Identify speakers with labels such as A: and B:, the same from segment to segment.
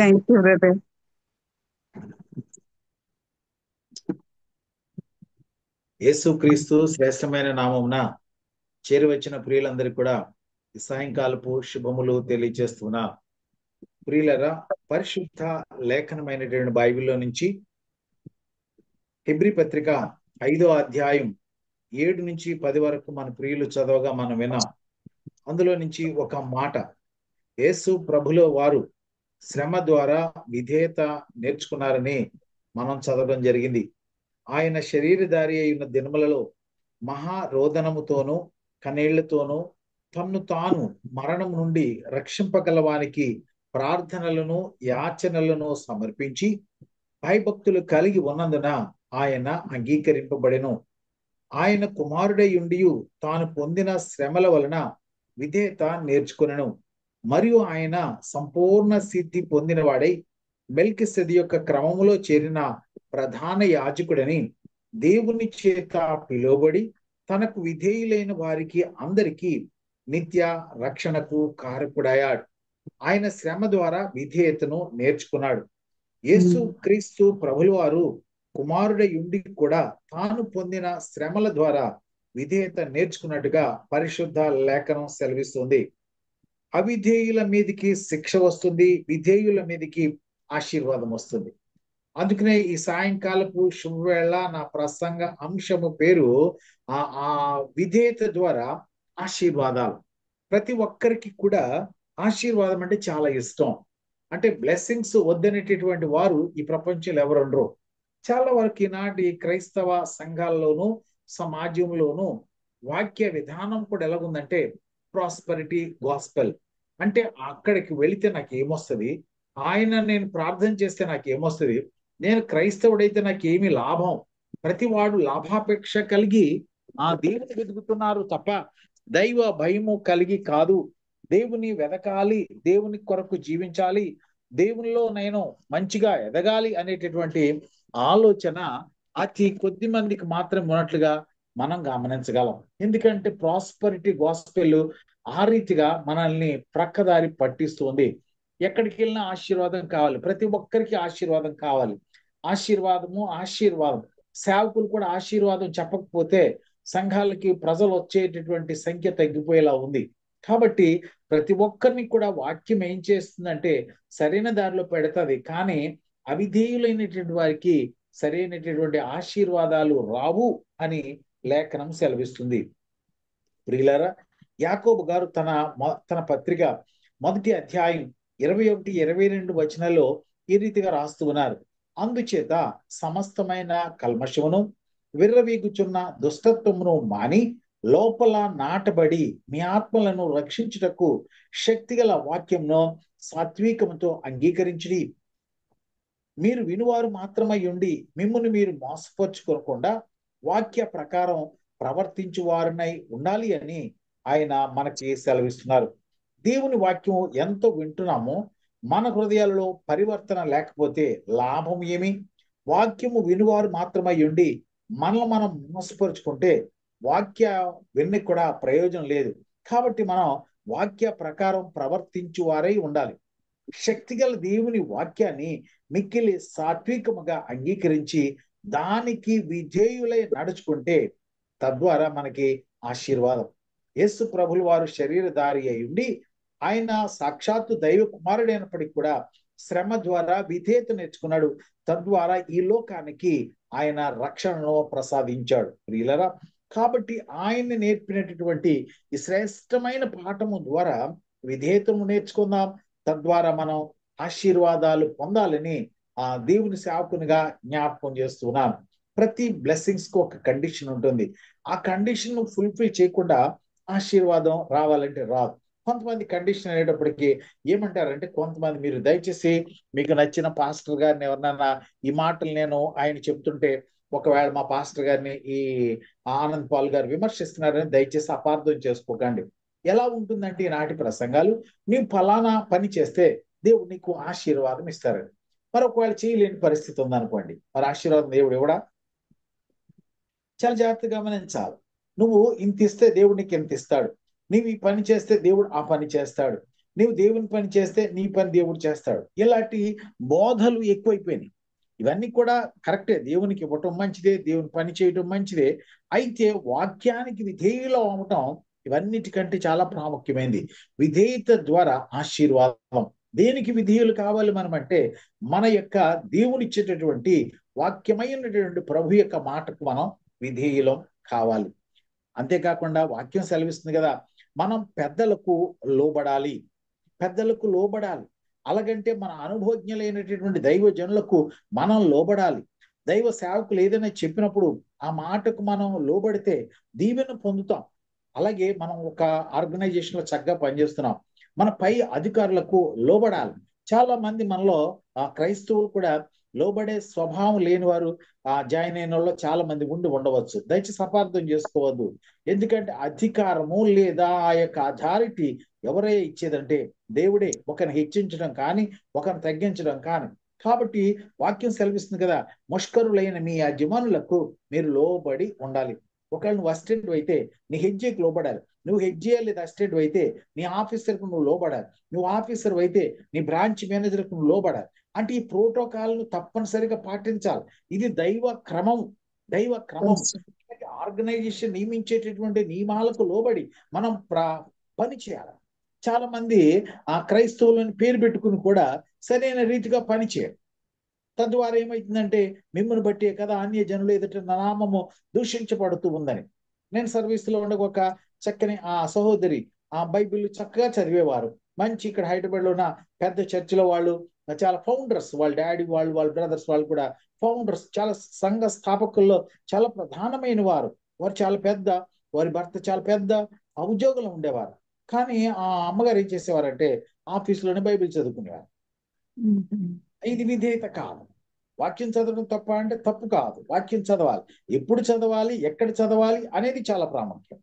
A: Thank you brother.
B: యేసుక్రీస్తు శ్రేష్టమైన నామమున చేరువచ్చిన ప్రియులందరికీ కూడా ఈ సాయంకాలపు శుభములు తెలియజేస్తున్నా. ప్రియులరా, పరిశుద్ధ లేఖనమైనటువంటి బైబిల్లో నుంచి హెబ్రీ పత్రిక 5వ అధ్యాయం 7 నుంచి 10 వరకు మన ప్రియులు చదవగా మనం విన్నాం. అందులో నుంచి ఒక మాట, యేసు ప్రభులో వారు శ్రమ ద్వారా విధేయత నేర్చుకున్నారని మనం చదవడం జరిగింది. ఆయన శరీరధారి అయిన దినములలో మహా రోదనముతోనూ కన్నీళ్లతోనూ తన్ను తాను మరణం నుండి రక్షింపగలవానికి ప్రార్థనలను యాచనలను సమర్పించి భయభక్తులు కలిగి ఉన్నందున ఆయన అంగీకరింపబడెను. ఆయన కుమారుడై ఉండియు తాను పొందిన శ్రమల వలన విధేయత నేర్చుకొనెను. మరియు ఆయన సంపూర్ణ సిద్ధి పొందినవాడై మెల్కిసెదెకు యొక్క క్రమములో చేరిన ప్రధాన యాజకుడని దేవుని చేత పిలువబడి తనకు విధేయులైన వారికి అందరికీ నిత్య రక్షణకు కారకుడయ్యాడు. ఆయన శ్రమ ద్వారా విధేయతను నేర్చుకున్నాడు. యేసు క్రీస్తు ప్రభుల వారు కుమారుడై ఉండి కూడా తాను పొందిన శ్రమల ద్వారా విధేయత నేర్చుకున్నట్టుగా పరిశుద్ధ లేఖనం సెలవిస్తుంది. అవిధేయుల మీదకి శిక్ష వస్తుంది, విధేయుల మీదకి ఆశీర్వాదం వస్తుంది. అందుకనే ఈ సాయంకాలపు శుభవేళ నా ప్రసంగ అంశము పేరు ఆ విధేయత ద్వారా ఆశీర్వాదాలు. ప్రతి ఒక్కరికి కూడా ఆశీర్వాదం అంటే చాలా ఇష్టం. అంటే బ్లెస్సింగ్స్ వద్దనేటటువంటి వారు ఈ ప్రపంచంలో ఎవరుండరు. చాలా వరకు ఈనాటి క్రైస్తవ సంఘాల్లోనూ సమాజంలోనూ వాక్య విధానం కూడా ఎలాగుందంటే ప్రాస్పరిటీ గాస్పెల్. అంటే అక్కడికి వెళితే నాకు ఏమొస్తుంది, ఆయన నేను ప్రార్థన చేస్తే నాకు ఏమొస్తుంది, నేను క్రైస్తవుడైతే నాకు ఏమి లాభం, ప్రతి వాడు లాభాపేక్ష కలిగి ఆ దేవుని వెతుకుతున్నారు తప్ప దైవ భయము కలిగి కాదు. దేవుని వెదకాలి, దేవుని కొరకు జీవించాలి, దేవునిలో నేను మంచిగా ఎదగాలి అనేటటువంటి ఆలోచన అతి కొద్ది మందికి మాత్రం ఉన్నట్లుగా మనం గమనించగలం. ఎందుకంటే ప్రాస్పరిటీ గాస్పెల్ ఆ రీతిగా మనల్ని ప్రక్కదారి పట్టిస్తుంది. ఎక్కడికి వెళ్ళినా ఆశీర్వాదం కావాలి, ప్రతి ఒక్కరికి ఆశీర్వాదం కావాలి. ఆశీర్వాదం. సేవకులు కూడా ఆశీర్వాదం చెప్పకపోతే సంఘాలకి ప్రజలు వచ్చేటటువంటి సంఖ్య తగ్గిపోయేలా ఉంది. కాబట్టి ప్రతి ఒక్కరిని కూడా వాక్యం ఏం చేస్తుందంటే సరైన దారిలో పెడతాది, కానీ అవిధేయులైనటువంటి వారికి సరైనటువంటి ఆశీర్వాదాలు రావు అని లేఖనం సెలవిస్తుంది. ప్రియులారా, యాకోబు గారు తన పత్రిక 1వ అధ్యాయం 21, 22 వచనాల్లో ఈ రీతిగా రాస్తూ ఉన్నారు. అందుచేత సమస్తమైన కల్మషమును విర్రవీగుచున్న దుష్టత్వమును మాని లోపల నాటబడి మీ ఆత్మలను రక్షించుటకు శక్తిగల వాక్యంను సాత్వికముతో అంగీకరించి మీరు వినువారు మాత్రమై ఉండి మిమ్మును మీరు మోసపరుచుకోకుండా వాక్య ప్రకారం ప్రవర్తించువారునై ఉండాలి అని ఆయన మనకి సెలవిస్తున్నారు. దేవుని వాక్యం ఎంతో వింటున్నామో మన హృదయాలలో పరివర్తన లేకపోతే లాభం ఏమి? వాక్యము వినువారు మాత్రమై ఉండి మనల్ని మనం మోసపరుచుకుంటే వాక్య విన్ని కూడా ప్రయోజనం లేదు. కాబట్టి మనం వాక్య ప్రకారం ప్రవర్తించువారై ఉండాలి. శక్తిగల దేవుని వాక్యాన్ని మిక్కిలి సాత్వికముగా అంగీకరించి దానికి విధేయులై నడుచుకుంటే తద్వారా మనకి ఆశీర్వాదం. యేసు ప్రభులు వారు శరీరధారి అయి ఉండి ఆయన సాక్షాత్తు దైవ కుమారుడైనప్పటికీ కూడా శ్రమ ద్వారా విధేయత నేర్చుకున్నాడు. తద్వారా ఈ లోకానికి ఆయన రక్షణను ప్రసాదించాడు. ప్రియులరా, కాబట్టి ఆయన్ని నేర్పినటువంటి ఈ శ్రేష్టమైన పాఠము ద్వారా విధేయతను నేర్చుకుందాం. తద్వారా మనం ఆశీర్వాదాలు పొందాలని ఆ దేవుని సేవకునిగా జ్ఞాపకం చేస్తున్నాను. ప్రతి బ్లెస్సింగ్స్ కు ఒక కండిషన్ ఉంటుంది. ఆ కండిషన్ ఫుల్ఫిల్ చేయకుండా ఆశీర్వాదం రావాలంటే రాదు. కొంతమంది కండిషన్ అనేటప్పటికీ ఏమంటారంటే, కొంతమంది మీరు దయచేసి మీకు నచ్చిన పాస్టర్ గారిని ఎవరన్నా ఈ మాటలు నేను ఆయన చెప్తుంటే ఒకవేళ మా పాస్టర్ గారిని ఈ ఆనంద్ పాల్ గారు విమర్శిస్తున్నారని దయచేసి అపార్థం చేసుకోకండి. ఎలా ఉంటుందంటే ఈనాటి ప్రసంగాలు, నీవు ఫలానా పని చేస్తే దేవుడు నీకు ఆశీర్వాదం ఇస్తారని. మరి ఒకవేళ చేయలేని పరిస్థితి ఉందనుకోండి, మరి ఆశీర్వాదం దేవుడు ఇవ్వడా? చాలా జాగ్రత్తగా గమనించాలి. నువ్వు ఇంత ఇస్తే దేవుడు నీకు ఎంత ఇస్తాడు, నీవు ఈ పని చేస్తే దేవుడు ఆ పని చేస్తాడు. నీవు దేవుని పని చేస్తే నీ పని దేవుడు చేస్తాడు. ఇలాంటి బోధలు ఎక్కువైపోయినాయి. ఇవన్నీ కూడా కరెక్టే, దేవునికి ఇవ్వటం మంచిదే, దేవుని పని చేయటం మంచిదే. అయితే వాక్యానికి విధేయులు అవటం ఇవన్నిటికంటే చాలా ప్రాముఖ్యమైనది. విధేయత ద్వారా ఆశీర్వాదం. దేనికి విధేయులు కావాలి మనం అంటే, మన యొక్క దేవునిచ్చేటటువంటి వాక్యమైనటువంటి ప్రభు యొక్క మాటకు మనం విధేయులం కావాలి. అంతేకాకుండా వాక్యం సెలవిస్తుంది కదా, మనం పెద్దలకు లోబడాలి. పెద్దలకు లోబడాలి. అలాగంటే మన అనుభవజ్ఞులైనటువంటి దైవజనులకు మనం లోబడాలి. దైవ సేవకులు ఏదైనా చెప్పినప్పుడు ఆ మాటకు మనం లోబడితే దీవెన పొందుతాం. అలాగే మనం ఒక ఆర్గనైజేషన్ లో చక్కగా పనిచేస్తున్నాం, మన పై అధికారులకు లోబడాలి. చాలా మంది మనలో క్రైస్తవులు కూడా లోబడే స్వభావం లేని వారు జాయిన్ అయిన వాళ్ళు చాలా మంది ఉండవచ్చు. దయచేసి అపార్థం చేసుకోవద్దు. ఎందుకంటే అధికారము లేదా ఆ యొక్క అథారిటీ ఎవరే ఇచ్చేదంటే దేవుడే. ఒకరిని హెచ్చించడం కానీ ఒకరిని తగ్గించడం కానీ. కాబట్టి వాక్యం సెలవిస్తుంది కదా, ముష్కరులైన మీ యజమానులకు మీరు లోబడి ఉండాలి. ఒకవేళ నువ్వు అసిస్టెంట్ అయితే నీ హెడ్జీకి లోబడాలి. నువ్వు హెడ్జీ లేదా అసిస్టెంట్ అయితే నీ ఆఫీసర్కు నువ్వు లోబడాలి. నువ్వు ఆఫీసర్ అయితే నీ బ్రాంచ్ మేనేజర్కు నువ్వు లోబడాలి. అంటే ఈ ప్రోటోకాల్ను తప్పనిసరిగా పాటించాలి. ఇది దైవ క్రమం. దైవ క్రమం. ఆర్గనైజేషన్ నియమించేటటువంటి నియమాలకు లోబడి మనం పని చేయాలి. చాలా మంది ఆ క్రైస్తవులను పేరు పెట్టుకుని కూడా సరైన రీతిగా పని చేయరు. తద్వారా ఏమైతుందంటే, మిమ్మల్ని బట్టే కదా అన్య జనులు ఎదుట నామము దూషించబడుతూ ఉందని. నేను సర్వీస్లో ఉండగా ఒక చక్కని ఆ సహోదరి ఆ బైబిల్ చక్కగా చదివేవారు. మంచి ఇక్కడ హైదరాబాద్లో ఉన్న పెద్ద చర్చిలో వాళ్ళు చాలా ఫౌండర్స్, వాళ్ళ డాడీ వాళ్ళు, వాళ్ళ బ్రదర్స్ వాళ్ళు కూడా ఫౌండర్స్, చాలా సంఘ స్థాపకుల్లో చాలా ప్రధానమైన వారు. వారు చాలా పెద్ద, వారి భర్త చాలా పెద్ద ఉద్యోగంలో ఉండేవారు. కానీ ఆ అమ్మగారు ఏం చేసేవారంటే ఆఫీసులోనే బైబిల్ చదువుకునేవారు. ఇది విధేయత కాదు. వాక్యం చదవడం తప్ప అంటే తప్పు కాదు. వాక్యం చదవాలి. ఎప్పుడు చదవాలి, ఎక్కడ చదవాలి అనేది చాలా ప్రాముఖ్యం.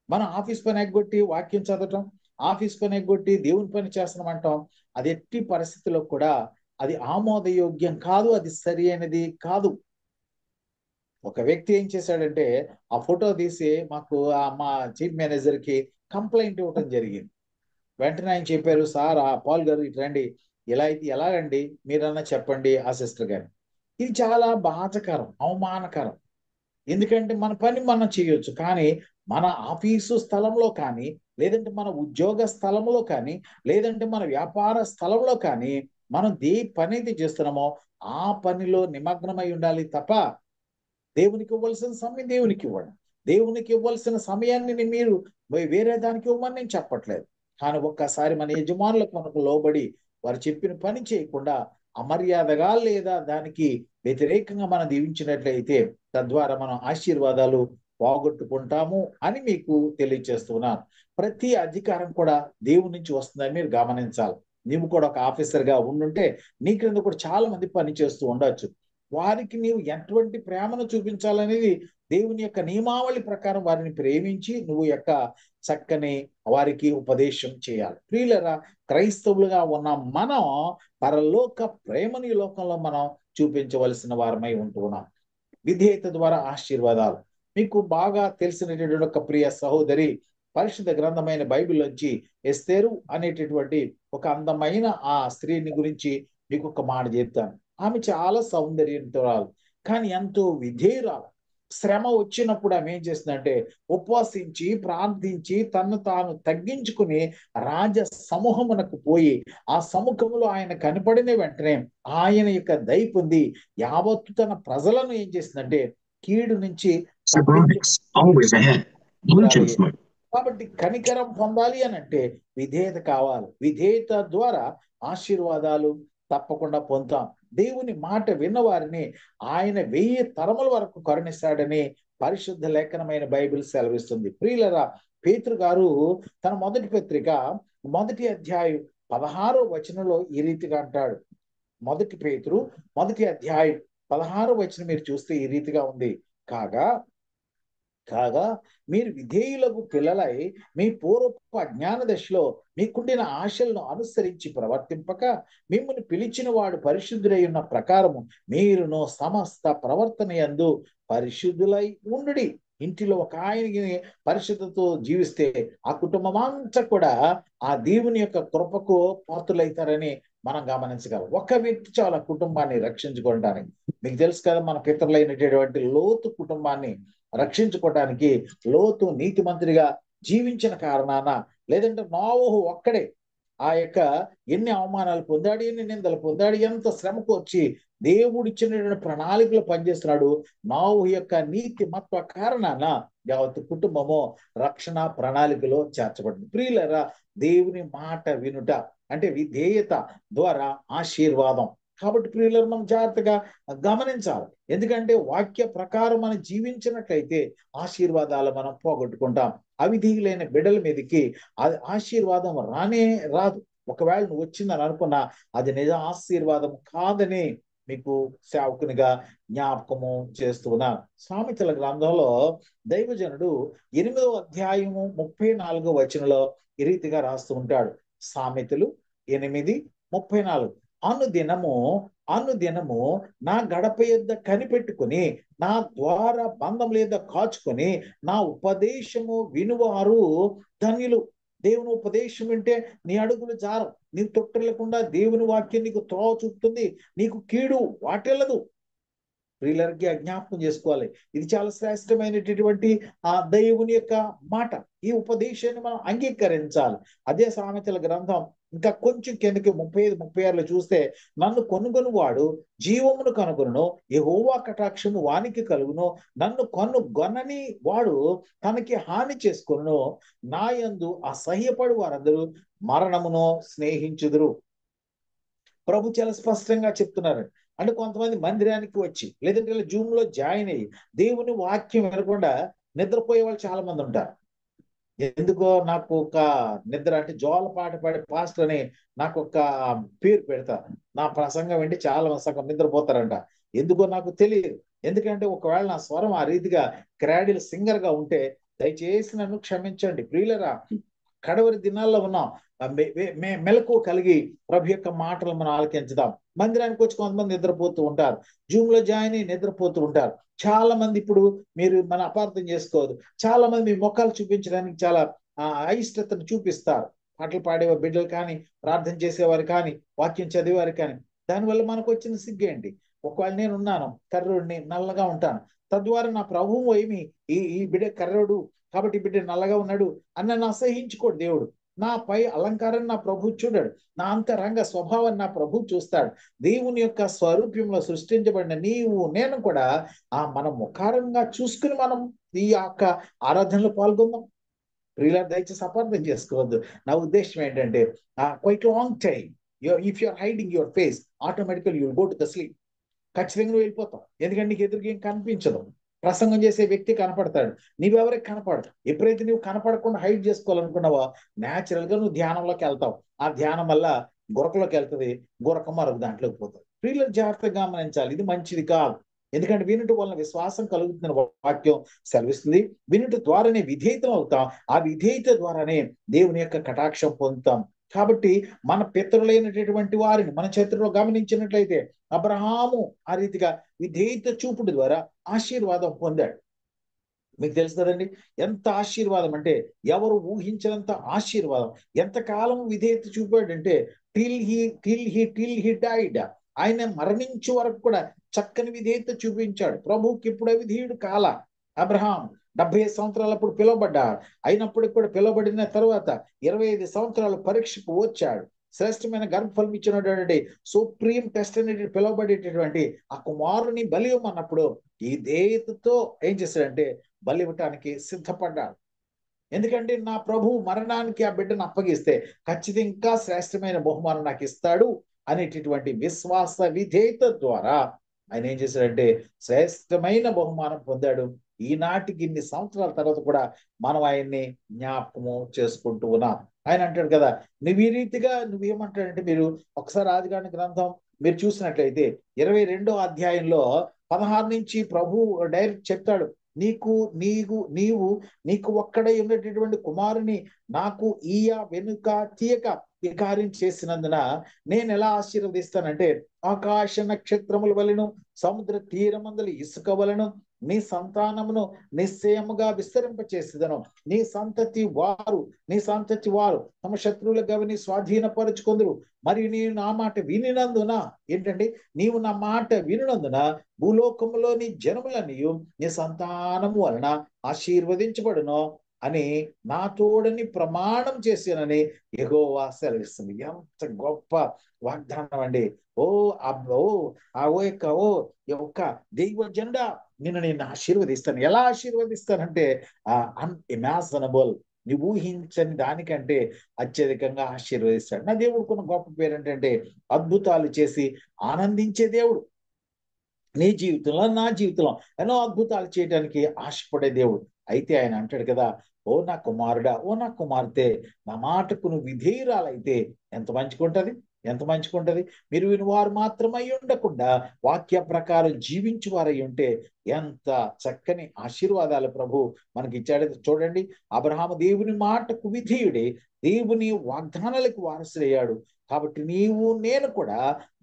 B: మనం ఆఫీస్ పని ఎగ్గొట్టి వాక్యం చదవటం, ఆఫీస్ పని ఎగ్గొట్టి దేవుని పని చేస్తున్నామంటాం, అది ఎట్టి పరిస్థితుల్లో కూడా అది ఆమోదయోగ్యం కాదు, అది సరి అయినది కాదు. ఒక వ్యక్తి ఏం చేశాడంటే ఆ ఫోటో తీసి మాకు మా చీఫ్ మేనేజర్కి కంప్లైంట్ ఇవ్వటం జరిగింది. వెంటనే ఆయన చెప్పారు, సార్ ఆ పాల్ గారు ఇటు రండి, ఇలా అయితే ఎలాగండి, మీరన్నా చెప్పండి ఆ సిస్టర్ గారు. ఇది చాలా బాధకరం, అవమానకరం. ఎందుకంటే మన పని మనం చేయొచ్చు, కానీ మన ఆఫీసు స్థలంలో కానీ, లేదంటే మన ఉద్యోగ స్థలంలో కానీ, లేదంటే మన వ్యాపార స్థలంలో కానీ మనం పని అయితే చేస్తున్నామో ఆ పనిలో నిమగ్నమై ఉండాలి తప్ప దేవునికి ఇవ్వాల్సిన సమయం దేవునికి ఇవ్వండి. దేవునికి ఇవ్వాల్సిన సమయాన్ని మీరు వేరే దానికి ఇవ్వమని నేను చెప్పట్లేదు. కానీ ఒక్కసారి మన యజమానులకు మనకు లోబడి వారు చెప్పిన పని చేయకుండా అమర్యాదగా లేదా దానికి వ్యతిరేకంగా మనం దీవించినట్లయితే తద్వారా మనం ఆశీర్వాదాలు పోగొట్టుకుంటాము అని మీకు తెలియజేస్తున్నాను. ప్రతి అధికారం కూడా దేవుడి నుంచి వస్తుందని మీరు గమనించాలి. నీవు కూడా ఒక ఆఫీసర్గా ఉండుంటే నీ క్రింద కూడా చాలా మంది పని చేస్తూ ఉండొచ్చు. వారికి నీవు ఎటువంటి ప్రేమను చూపించాలనేది దేవుని యొక్క నియమావళి ప్రకారం వారిని ప్రేమించి నువ్వు యొక్క చక్కని వారికి ఉపదేశం చేయాలి. ప్రియులరా, క్రైస్తవులుగా ఉన్న మనం పరలోక ప్రేమని ఈ లోకంలో మనం చూపించవలసిన వారమై ఉంటున్నాం. విధేయత ద్వారా ఆశీర్వాదాలు. మీకు బాగా తెలిసినటువంటి ఒక ప్రియ సహోదరి పరిశుద్ధ గ్రంథమైన బైబిల్ నుంచి ఎస్తేరు అనేటటువంటి ఒక అందమైన ఆ స్త్రీని గురించి మీకు ఒక మాట చెప్తాను. ఆమె చాలా సౌందర్యంతురాలు, కానీ ఎంతో విధేయురాలు. శ్రమ వచ్చినప్పుడు ఆమె ఏం చేస్తుందంటే ఉపవాసించి ప్రార్థించి తను తాను తగ్గించుకుని రాజ సమూహమునకు పోయి ఆ సముఖంలో ఆయన కనపడిన వెంటనే ఆయన యొక్క దయ పొంది యావత్తు తన ప్రజలను ఏం చేసిందంటే కీడు నుంచి కాబట్టి కనికరం పొందాలి అని అంటే విధేయత కావాలి. విధేయత ద్వారా ఆశీర్వాదాలు తప్పకుండా పొందుతాం. దేవుని మాట విన్నవారిని ఆయన 1000 తరముల వరకు కరుణిస్తాడని పరిశుద్ధ లేఖనమైన బైబిల్ సెలవిస్తుంది. ప్రియులరా, పేతురు గారు తన మొదటి పత్రిక 1వ అధ్యాయం 16వ వచనంలో ఈ రీతిగా అంటాడు. మొదటి పేతురు 1వ అధ్యాయం 16వ వచనం మీరు చూస్తే ఈ రీతిగా ఉంది. కాగా మీరు విధేయులకు పిల్లలై మీ పూర్వపు అజ్ఞాన దశలో మీకుండిన ఆశలను అనుసరించి ప్రవర్తింపక మిమ్మల్ని పిలిచిన వాడు పరిశుద్ధులై ఉన్న ప్రకారము మీరును సమస్త ప్రవర్తన యందు పరిశుద్ధులై ఉండుడి. ఇంటిలో ఒక ఆయనకి పరిశుద్ధతో జీవిస్తే ఆ కుటుంబం అంతా కూడా ఆ దేవుని యొక్క కృపకు పాత్రులైతారని మనం గమనించగలం. ఒక వ్యక్తి చాలా కుటుంబాన్ని రక్షించుకోవడానికి. మీకు తెలుసు కదా, మన పితరులైనటువంటి లోతు కుటుంబాన్ని రక్షించుకోవడానికి లోతు నీతిమంతుడిగా జీవించిన కారణాన, లేదంటే నోవహు ఒక్కడే ఆ యొక్క ఎన్ని అవమానాలు పొందాడు, ఎన్ని నిందలు పొందాడు, ఎంత శ్రమకు వచ్చి దేవుడిచ్చినటువంటి ప్రణాళికలు పనిచేస్తున్నాడు. నోవహు యొక్క నీతి మత్వ కారణాన యావత్ కుటుంబము రక్షణ ప్రణాళికలో చేర్చబడింది. ప్రియులరా, దేవుని మాట వినుట అంటే విధేయత ద్వారా ఆశీర్వాదం. కాబట్టి ప్రియులను మనం జాగ్రత్తగా గమనించాలి. ఎందుకంటే వాక్య ప్రకారం మనం జీవించినట్లయితే ఆశీర్వాదాలు మనం పోగొట్టుకుంటాం. అవిధేయులైన బిడ్డల మీదకి అది ఆశీర్వాదం రానే రాదు. ఒకవేళ నువ్వు వచ్చిందని అనుకున్నా అది నిజ ఆశీర్వాదం కాదని మీకు సేవకునిగా జ్ఞాపకము చేస్తున్నా. సామెతల గ్రంథంలో దైవజనుడు 8వ అధ్యాయము 34వ వచనంలో ఈ రీతిగా రాస్తూ ఉంటాడు. సామెతలు 8:34. అనుదినము నా గడప యొద్ద కనిపెట్టుకుని, నా ద్వార బంధం లేదా కాచుకొని, నా ఉపదేశము వినువారు ధన్యులు. దేవుని ఉపదేశం వింటే నీ అడుగులు జారం, నీకు తొట్టెళ్లకుండా దేవుని వాక్యం నీకు త్రోవ చూపుతుంది, నీకు కీడు వాటిల్లదు. ప్రియులకి జ్ఞాపకం చేసుకోవాలి. ఇది చాలా శ్రేష్టమైనటువంటి ఆ దేవుని యొక్క మాట. ఈ ఉపదేశాన్ని మనం అంగీకరించాలి. అదే సామెతల గ్రంథం ఇంకా కొంచెం కిందకి 35-36 చూస్తే, నన్ను కొనుగొను వాడు జీవమును కనుగొను, యెహోవా కటాక్షము వానికి కలుగును, నన్ను కొనని వాడు తనకి హాని చేసుకొను, నా యందు అసహ్యపడు వారందరూ మరణమును స్నేహించుదురు. ప్రభు చాలా స్పష్టంగా చెప్తున్నారు. అంటే కొంతమంది మందిరానికి వచ్చి, లేదంటే జూమ్ లో జాయిన్ అయ్యి దేవుని వాక్యం వినకుండా నిద్రపోయే వాళ్ళు చాలా మంది ఉంటారు. ఎందుకో నాకు ఒక నిద్ర అంటే జోల పాట పాడే పాస్టర్ అని నాకు ఒక పేరు పెడతారు. నా ప్రసంగం వింటే చాలా సగం నిద్రపోతారంట. ఎందుకో నాకు తెలియదు. ఎందుకంటే ఒకవేళ నా స్వరం ఆ రీతిగా క్రాడిల్ సింగర్ గా ఉంటే దయచేసి నన్ను క్షమించండి. ప్రియులరా, కడవరి దినాల్లో ఉన్నాం. మెలకు కలిగి ప్రభు యొక్క మాటలు మనం ఆలకించుదాం. మందిరానికి వచ్చి కొంతమంది నిద్రపోతూ ఉంటారు, జూమ్ లో జాయిన్ అయ్యి నిద్రపోతూ ఉంటారు. చాలా మంది ఇప్పుడు మీరు మన అపార్థం చేసుకోవద్దు, చాలా మంది మీ ముఖాలు చూపించడానికి చాలా అయిష్టతను చూపిస్తారు. పాటలు పాడేవారు బిడ్డలు కానీ, ప్రార్థన చేసేవారు కానీ, వాక్యం చదివేవారు కానీ. దానివల్ల మనకు వచ్చిన సిగ్గేంటి? ఒకవేళ నేను ఉన్నాను, కర్రుడిని, నల్లగా ఉంటాను, తద్వారా నా ప్రభువు ఏమి ఈ బిడ్డ కర్రుడు కాబట్టి బిడ్డ నల్లగా ఉన్నాడు అని నన్ను అసహించుకోడు దేవుడు. నా పై అలంకారాన్ని నా ప్రభు చూడాడు, నా అంతరంగ స్వభావాన్ని నా ప్రభు చూస్తాడు. దేవుని యొక్క స్వరూప్యంలో సృష్టించబడిన నీవు నేను కూడా మన ముఖారంగా చూసుకుని మనం ఈ యొక్క ఆరాధనలో పాల్గొందాం. ప్రియుల, దయచేసి అపార్థం చేసుకోవద్దు. నా ఉద్దేశం ఏంటంటే quite long time if you're hiding your face, automatically you will go to the sleep. ఖచ్చితంగా నువ్వు వెళ్ళిపోతావు. ఎందుకంటే నీకు ఎదురుగా ఏం కనిపించదు. ప్రసంగం చేసే వ్యక్తి కనపడతాడు, నీవెవరికి కనపడదు. ఎప్పుడైతే నువ్వు కనపడకుండా హైడ్ చేసుకోవాలనుకున్నావో న్యాచురల్ గా నువ్వు ధ్యానంలోకి వెళ్తావు. ఆ ధ్యానం వల్ల గురకలోకి వెళ్తుంది, గురక మరొక దాంట్లోకి పోతుంది. ప్రియులను జాగ్రత్తగా గమనించాలి, ఇది మంచిది కాదు. ఎందుకంటే వినుట వలన విశ్వాసం కలుగుతున్న వాక్యం సెలవిస్తుంది. వినుట ద్వారానే విధేయతం అవుతాం, ఆ విధేయత ద్వారానే దేవుని యొక్క కటాక్షం పొందుతాం. కాబట్టి మన పితరులైనటువంటి వారిని మన చరిత్రలో గమనించినట్లయితే అబ్రహాము ఆ రీతిగా విధేయత చూపుడు ద్వారా ఆశీర్వాదం పొందాడు. మీకు తెలుసు కదండి ఎంత ఆశీర్వాదం అంటే, ఎవరు ఊహించినంత ఆశీర్వాదం. ఎంతకాలం విధేయత చూపాడంటే టిల్ హీ డైడ్, ఆయన మరణించే వరకు కూడా చక్కని విధేయత చూపించాడు. ప్రభువుకి ఇప్పుడు అవిధేయుడు కాల. అబ్రహాం 75 సంవత్సరాలప్పుడు పిలువబడ్డాడు. అయినప్పటికి కూడా పిలువబడిన తర్వాత 25 సంవత్సరాలు పరీక్షకు వచ్చాడు. శ్రేష్టమైన గర్భఫలం ఇచ్చినటువంటి సుప్రీం టెస్ట్ అనేది పిలువబడేటటువంటి ఆ కుమారుని బలి ఇవ్వమన్నప్పుడు ఈ దేవతతో ఏం చేశాడంటే బలి ఇవ్వటానికి సిద్ధపడ్డాడు. ఎందుకంటే నా ప్రభు మరణానికి ఆ బిడ్డను అప్పగిస్తే ఖచ్చితంగా ఇంకా శ్రేష్టమైన బహుమానం నాకు ఇస్తాడు అనేటటువంటి విశ్వాస విధేయత ద్వారా ఆయన ఏం చేశాడంటే శ్రేష్టమైన బహుమానం పొందాడు. ఈనాటికి ఇన్ని సంవత్సరాల తర్వాత కూడా మనం ఆయన్ని జ్ఞాపకము చేసుకుంటూ ఉన్నాం. ఆయన అంటాడు కదా, నువ్వు ఈ రీతిగా నువ్వేమంటాడంటే, మీరు ఒకసారి ఆదికాండ గ్రంథం మీరు చూసినట్లయితే 22వ అధ్యాయంలో 16 నుంచి ప్రభు డైరెక్ట్ చెప్తాడు, నీకు ఒక్కడై ఉన్నటువంటి కుమారుని నాకు వెనుక తీయక ఈ కార్యం చేసినందున నేను ఎలా ఆశీర్వదిస్తానంటే, ఆకాశ నక్షత్రముల వలెను, సముద్ర తీరమందలి ఇసుక వలెను, నీ సంతానమును నిశ్చయముగా విస్తరింపచేసేదను. నీ సంతతి వారు తమ శత్రువుల గవిని స్వాధీనపరుచుకొందురు. మరియు నీవు నా మాట వినినందున, ఏంటండి, నీవు నా మాట వినినందున భూలోకములోని జనములనియు నీ సంతానము వలన ఆశీర్వదించబడును అని నా తోడని ప్రమాణం చేశానని యెహోవా సెలవిస్తుంది. ఎంత గొప్ప వాగ్దానం అండి! ఓ యొక్క దైవ జెండా, నేను ఆశీర్వదిస్తాను. ఎలా ఆశీర్వదిస్తానంటే అన్ఇమాజినబుల్, నువ్వు ఊహించని దానికంటే అత్యధికంగా ఆశీర్వదిస్తాడు. నా దేవుడికున్న గొప్ప పేరు ఏంటంటే అద్భుతాలు చేసి ఆనందించే దేవుడు. నీ జీవితంలో, నా జీవితంలో ఎన్నో అద్భుతాలు చేయడానికి ఆశపడే దేవుడు. అయితే ఆయన అంటాడు కదా, ఓ నా కుమారుడా, ఓ నా కుమార్తె, నా మాటకు నువ్వు విధేయురాలైతే ఎంత మంచిగుంటది, ఎంత మంచిగుంటది. మీరు వినివారు మాత్రమై ఉండకుండా వాక్య ప్రకారం జీవించువారై ఉంటే ఎంత చక్కని ఆశీర్వాదాలు ప్రభు మనకి ఇచ్చాడు. చూడండి, అబ్రహాము దేవుని మాటకు విధేయుడే దేవుని వాగ్దానాలకు వారసులయ్యాడు. కాబట్టి నీవు నేను కూడా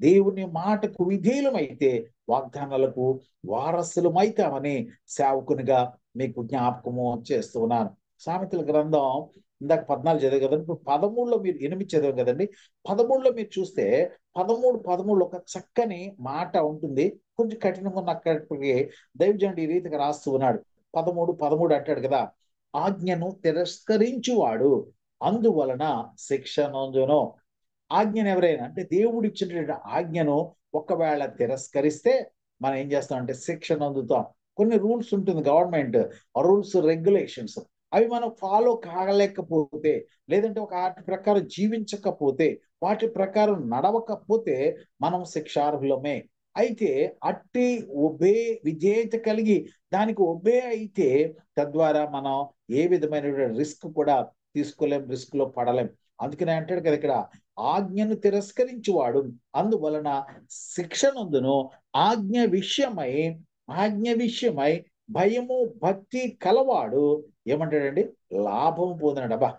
B: దేవుని మాటకు విధేయులమైతే వాగ్దానాలకు వారసులమైతామని సేవకునిగా మీకు జ్ఞాపకము చేస్తూ ఉన్నాను. సామెతల గ్రంథం ఇందాక 14 చదివాం కదండి. ఇప్పుడు 13లో మీరు 8 చదివాం కదండి. 13లో మీరు చూస్తే 13 ఒక చక్కని మాట ఉంటుంది. కొంచెం కఠినంగా ఉన్న అక్కడికి దైవజనుడు ఈ రీతిగా రాస్తూ ఉన్నాడు. 13 అంటాడు కదా, ఆజ్ఞను తిరస్కరించువాడు అందువలన శిక్ష నొందును. ఆజ్ఞను ఎవరైనా, అంటే దేవుడు ఇచ్చినటువంటి ఆజ్ఞను ఒకవేళ తిరస్కరిస్తే మనం ఏం చేస్తాం అంటే శిక్ష అందుతాం. కొన్ని రూల్స్ ఉంటుంది గవర్నమెంట్, రూల్స్ రెగ్యులేషన్స్, అవి మనం ఫాలో కాగలేకపోతే, లేదంటే ఒక వాటి ప్రకారం జీవించకపోతే, వాటి ప్రకారం నడవకపోతే మనం శిక్షార్హులమే. అయితే అట్టి విధేయత కలిగి దానికి ఒబే అయితే తద్వారా మనం ఏ విధమైన రిస్క్ కూడా తీసుకోలేం, రిస్క్ లో పడలేం. అందుకనే అంటాడు కదా ఇక్కడ, ఆజ్ఞను తిరస్కరించువాడు అందువలన శిక్ష నొందును. ఆజ్ఞ విషయమై భయము భక్తి కలవాడు ఏమంటాడండి, లాభం పొందినాడు. అబ్బా,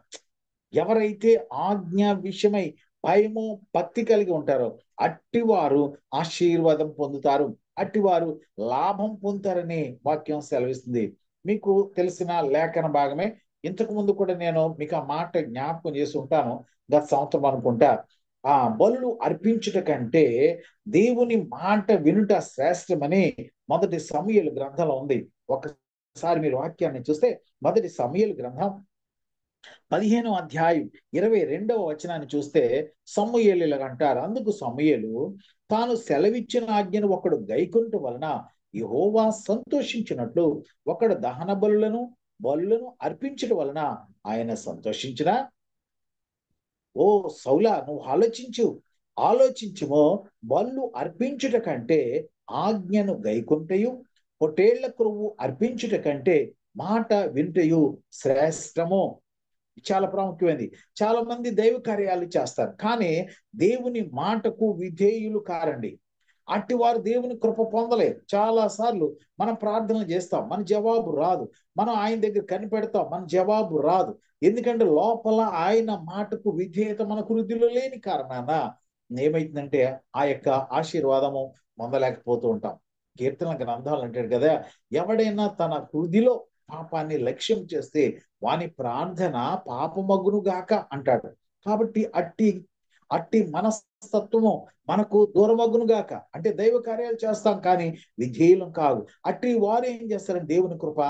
B: ఎవరైతే ఆజ్ఞ విషయమై భయము భక్తి కలిగి ఉంటారో అట్టివారు ఆశీర్వాదం పొందుతారు, అట్టివారు లాభం పొందుతారని వాక్యం సెలవిస్తుంది. మీకు తెలిసిన లేఖన భాగమే. ఇంతకు ముందు కూడా నేను మీకు ఆ మాట జ్ఞాపకం చేసి ఉంటాను, గత సంవత్సరం అనుకుంటా. బలులు అర్పించుట కంటే దేవుని మాట వినుట శ్రేష్టమని మొదటి సమూయేలు గ్రంథంలో ఉంది. ఒకసారి మీరు వాక్యాన్ని చూస్తే మొదటి సమూయేలు గ్రంథం 15వ అధ్యాయం 22వ వచనాన్ని చూస్తే సమూయేలు ఇలాగ అంటారు, అందుకు సమూయేలు, తాను సెలవిచ్చిన ఆజ్ఞను ఒకడు గైకొనుట వలన యెహోవా సంతోషించినట్లు ఒకడు దహన బలులను అర్పించడం వలన ఆయన సంతోషించిన. ఓ సౌలా, నువ్వు ఆలోచించుమో, బళ్ళు అర్పించుట కంటే ఆజ్ఞను గైకుంటయు పొటేళ్ల క్రొవ్వు అర్పించుట కంటే మాట వింటయు శ్రేష్టము. చాలా ప్రాముఖ్యమైనది. చాలా మంది దైవ కార్యాలు చేస్తారు, కానీ దేవుని మాటకు విధేయులు కారండి. అట్టి వారు దేవుని కృప పొందలేరు. చాలా సార్లు మనం ప్రార్థనలు చేస్తాం, మన జవాబు రాదు. మనం ఆయన దగ్గర కనిపెడతాం, మన జవాబు రాదు. ఎందుకంటే లోపల ఆయన మాటకు విధేయత మన హృదయంలో లేని కారణాన ఏమైతుందంటే ఆ యొక్క ఆశీర్వాదము పొందలేకపోతూ ఉంటాం. కీర్తన గ్రంథాలు అంటాడు కదా, ఎవడైనా తన హృదిలో పాపాన్ని లక్ష్యం చేస్తే వాని ప్రార్థన పాపమగునుగాక అంటాడు. కాబట్టి అట్టి మనస్తత్వము మనకు దూరమగునుగాక. అంటే దైవ కార్యాలు చేస్తాం కానీ విధేయులం కాదు. అట్టి వారు ఏం చేస్తారంటే దేవుని కృప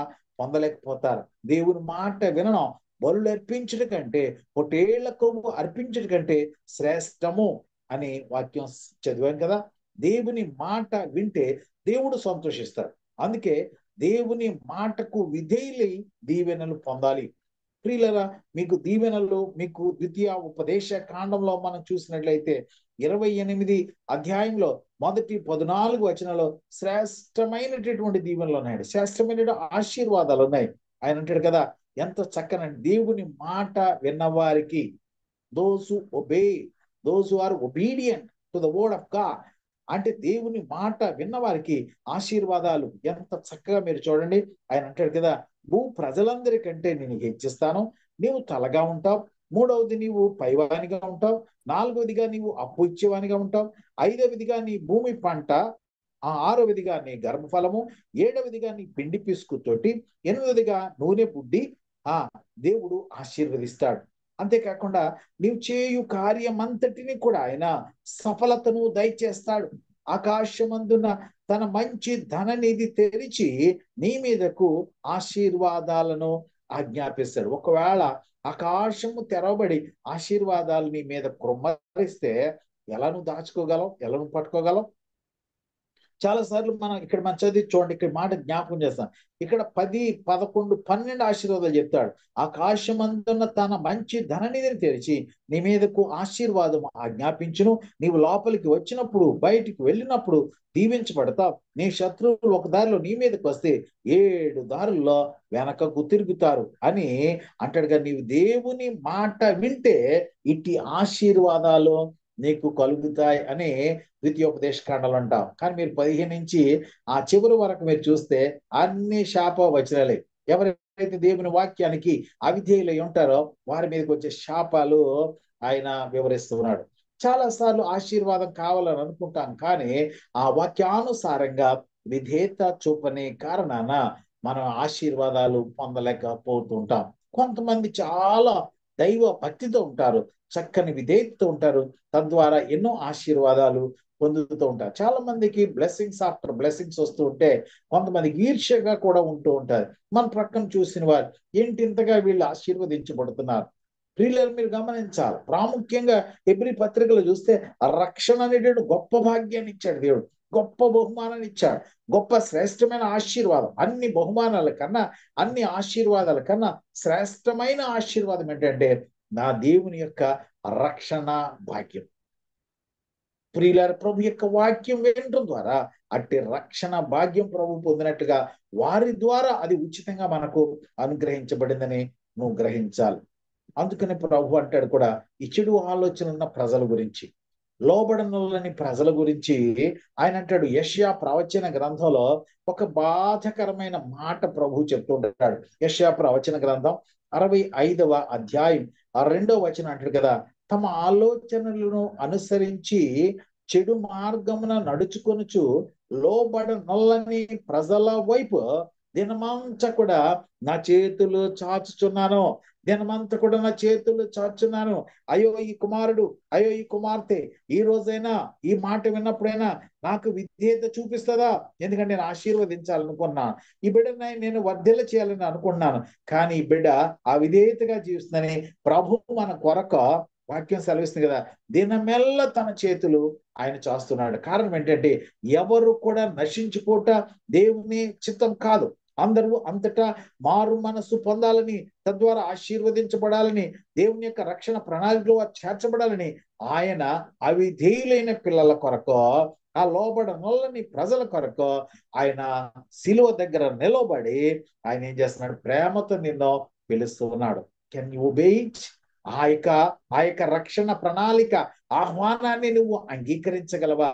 B: పొందలేకపోతారు. దేవుని మాట వినడం బలులు అర్పించడం కంటే పొటేళ్ల కొమ్ము అర్పించడం కంటే శ్రేష్టము అని వాక్యం చదివాం కదా. దేవుని మాట వింటే దేవుడు సంతోషిస్తాడు. అందుకే దేవుని మాటకు విధేయులై దీవెనలు పొందాలి. ప్రియులరా, మీకు దీవెనలు మీకు ద్వితీయ ఉపదేశ కాండంలో మనం చూసినట్లయితే 28 అధ్యాయంలో మొదటి 14 వచనంలో శ్రేష్టమైనటువంటి దీవెనలు ఉన్నాయి, శ్రేష్టమైన ఆశీర్వాదాలు ఉన్నాయి. ఆయన అంటాడు కదా, ఎంత చక్కని దేవుని మాట విన్నవారికి, those who are obedient to the word of God, అంటే దేవుని మాట విన్నవారికి ఆశీర్వాదాలు ఎంత చక్కగా మీరు చూడండి. ఆయన అంటాడు కదా, భూ ప్రజలందరికంటే నేను హెచ్చిస్తాను, నీవు తలగా ఉంటావు, మూడవది నీవు పైవానిగా ఉంటావు, నాలుగవదిగా నీవు అప్పు ఇచ్చేవానిగా ఉంటావు, ఐదవదిగా నీ భూమి పంట ఆరవదిగా నీ గర్భఫలము, ఏడవదిగా నీ పిండి పిసుకుతోటి, ఎనిమిదవదిగా నూనె బుడ్డి దేవుడు ఆశీర్వదిస్తాడు. అంతేకాకుండా నీవు చేయు కార్యమంతటిని కూడా ఆయన సఫలతను దయచేస్తాడు. ఆకాశమందున తన మంచి ధననిధి తెరిచి నీ మీదకు ఆశీర్వాదాలను ఆజ్ఞాపిస్తాడు. ఒకవేళ ఆకాశము తెరవబడి ఆశీర్వాదాలు నీ మీద కృమ్మరిస్తే ఎలా నువ్వు దాచుకోగలం, ఎలా నువ్వు పట్టుకోగలం? చాలా సార్లు మనం చదివి చూడండి, ఇక్కడ మాట జ్ఞాపకం చేస్తాం. ఇక్కడ 10, 11, 12 ఆశీర్వాదాలు చెప్తాడు. ఆకాశమందున్న తన మంచి ధననిధిని తెరిచి నీ మీదకు ఆశీర్వాదం ఆజ్ఞాపించును. నీవు లోపలికి వచ్చినప్పుడు, బయటికి వెళ్ళినప్పుడు దీవించబడతావు. నీ శత్రువులు ఒక దారిలో నీ మీదకి వస్తే 7 దారుల్లో వెనకకు తిరుగుతారు అని అంటాడుగా. నీవు దేవుని మాట వింటే ఇట్టి ఆశీర్వాదాలు నీకు కలుగుతాయి అని ద్వితీయోపదేశ కాండలు అంటాం. కానీ మీరు 15 నుంచి ఆ చివరి వరకు మీరు చూస్తే అన్ని శాప వచనాలే. ఎవరైతే దేవుని వాక్యానికి అవిధేయులై ఉంటారో వారి మీదకి వచ్చే శాపాలు ఆయన వివరిస్తున్నాడు. చాలా సార్లు ఆశీర్వాదం కావాలని అనుకుంటాం, కానీ ఆ వాక్యానుసారంగా విధేయత చూపని కారణాన మనం ఆశీర్వాదాలు పొందలేకపోతుంటాం. కొంతమంది చాలా దైవ భక్తితో ఉంటారు, చక్కని విధేయతతో ఉంటారు, తద్వారా ఎన్నో ఆశీర్వాదాలు పొందుతూ ఉంటారు. చాలా మందికి బ్లెస్సింగ్స్ ఆఫ్టర్ బ్లెస్సింగ్స్ వస్తూ ఉంటే కొంతమందికి ఈర్ష్యగా కూడా ఉంటూ ఉంటారు. మన ప్రక్కన చూసిన వారు ఏంటి ఇంతగా వీళ్ళు ఆశీర్వదించబడుతున్నారు. ప్రియులను మీరు గమనించాలి. ప్రాముఖ్యంగా హెబ్రీ పత్రికలు చూస్తే రక్షణ అనేటువంటి గొప్ప భాగ్యాన్ని ఇచ్చాడు దేవుడు, గొప్ప బహుమానాన్ని ఇచ్చాడు, గొప్ప శ్రేష్టమైన ఆశీర్వాదం. అన్ని బహుమానాల కన్నా, అన్ని ఆశీర్వాదాల కన్నా శ్రేష్టమైన ఆశీర్వాదం ఏంటంటే నా దేవుని యొక్క రక్షణ భాగ్యం. ప్రియులారా, ప్రభు యొక్క వాక్యం వినటం ద్వారా అట్టి రక్షణ భాగ్యం ప్రభు పొందినట్టుగా వారి ద్వారా అది ఉచితంగా మనకు అనుగ్రహించబడిందని నువ్వు గ్రహించాలి. అందుకని ప్రభు అంటాడు కూడా, ఈ చెడు ఆలోచన ఉన్న ప్రజల గురించి, లోబడనులని ప్రజల గురించి ఆయన అంటాడు. యెషయా ప్రవచన గ్రంథంలో ఒక బాధకరమైన మాట ప్రభు చెప్తూ ఉంటాడు. యెషయా ప్రవచన గ్రంథం 65వ అధ్యాయం 2వ వచనం అంటాడు కదా, తమ ఆలోచనలను అనుసరించి చెడు మార్గమున నడుచుకొనుచు లోబడనొల్లని ప్రజల వైపు దినమంతా కూడా నా చేతులు చాచుచున్నాను, దినమంతా కూడా నా చేతులు చాచున్నాను. అయ్యో ఈ కుమారుడు, అయ్యో ఈ కుమార్తె ఈ రోజైనా ఈ మాట విన్నప్పుడైనా నాకు విధేయత చూపిస్తుందా? ఎందుకంటే నేను ఆశీర్వదించాలనుకున్నాను, ఈ బిడ్డని నేను వర్ధిల్ల చేయాలని అనుకున్నాను, కానీ ఈ బిడ్డ ఆ విధేయతగా జీవిస్తుందని ప్రభు మన కొరకు వాక్యం సెలవిస్తుంది కదా, దినమెల్ల తన చేతులు ఆయన చాస్తున్నాడు. కారణం ఏంటంటే ఎవరు కూడా నశించుకోట దేవుని చిత్తం కాదు. అందరూ అంతటా మారు మనస్సు పొందాలని, తద్వారా ఆశీర్వదించబడాలని, దేవుని యొక్క రక్షణ ప్రణాళికలో చేర్చబడాలని ఆయన అవిధేయులైన పిల్లల కొరకు, ఆ లోబడనొల్లని ప్రజల కొరకు ఆయన శిలువ దగ్గర నిలబడి ఆయన ఏం చేస్తున్నాడు? ప్రేమతో నిన్ను పిలుస్తూ ఉన్నాడు. Can you obey it? ఆ యొక్క రక్షణ ప్రణాళిక ఆహ్వానాన్ని నువ్వు అంగీకరించగలవా?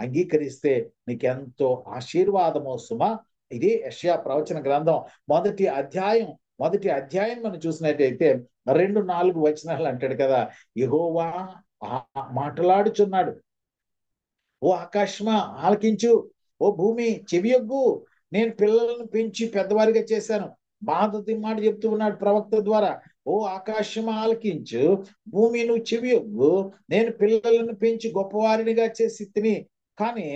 B: అంగీకరిస్తే నీకెంతో ఆశీర్వాదమో సుమా. ఇది యెషయా ప్రవచన గ్రంథం మొదటి అధ్యాయం మనం చూసినట్టయితే 2-4 వచనాలు అంటాడు కదా, యెహోవా మాట్లాడుచున్నాడు, ఓ ఆకాశమా ఆలకించు, ఓ భూమి చెవియొగ్గు, నేను పిల్లలను పెంచి పెద్దవారిగా చేశాను. బాధతో మాట చెప్తూ ఉన్నాడు ప్రవక్త ద్వారా. ఓ ఆకాశం ఆలకించు, భూమి నువ్వు చెవియొగ్గు, నేను పిల్లలను పెంచి గొప్పవారినిగా చేసి తిని, కానీ